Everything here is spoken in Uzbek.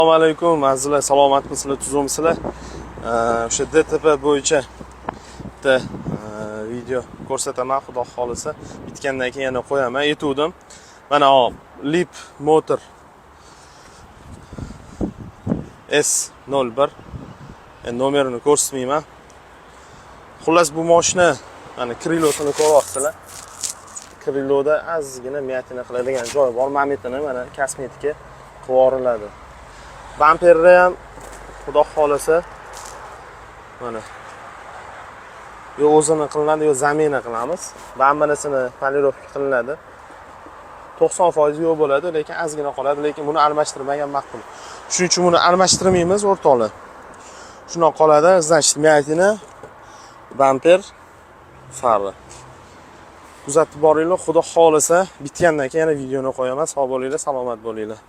Assalomu alaykum, azizlar, salomatmisizlar, tuzumsizlar? O'sha DTP bo'yicha bitta video ko'rsataman, xudo xolisa. Bitgandan keyin yana qo'yaman. Aytuvdim. Mana Leap Motor S01. Nomerini ko'rsatmayman. Xullas bu mashina mana krilosini ko'ryapsizlar. Kriloda ozgina miyatina qiladigan joy bor. Mametini mana kosmetika qilib yuboriladi. Bamperda ham xudo xolisa mana yo o'zini qilinadi, yo zamina qilamiz. Bamperasini polirovka qilinadi. 90% yo'q bo'ladi, lekin ozgina qoladi, lekin buni almashtirmagan ma'qul. Shuning uchun buni almashtirmaymiz, o'rtoqlar. Shundoq qoladi, значит, miyatina, bamper, fari. Kuzatib boringlar, xudo xolisa bitgandan keyin yana videoni qo'yaman. Sog' bo'linglar, salomat bo'linglar.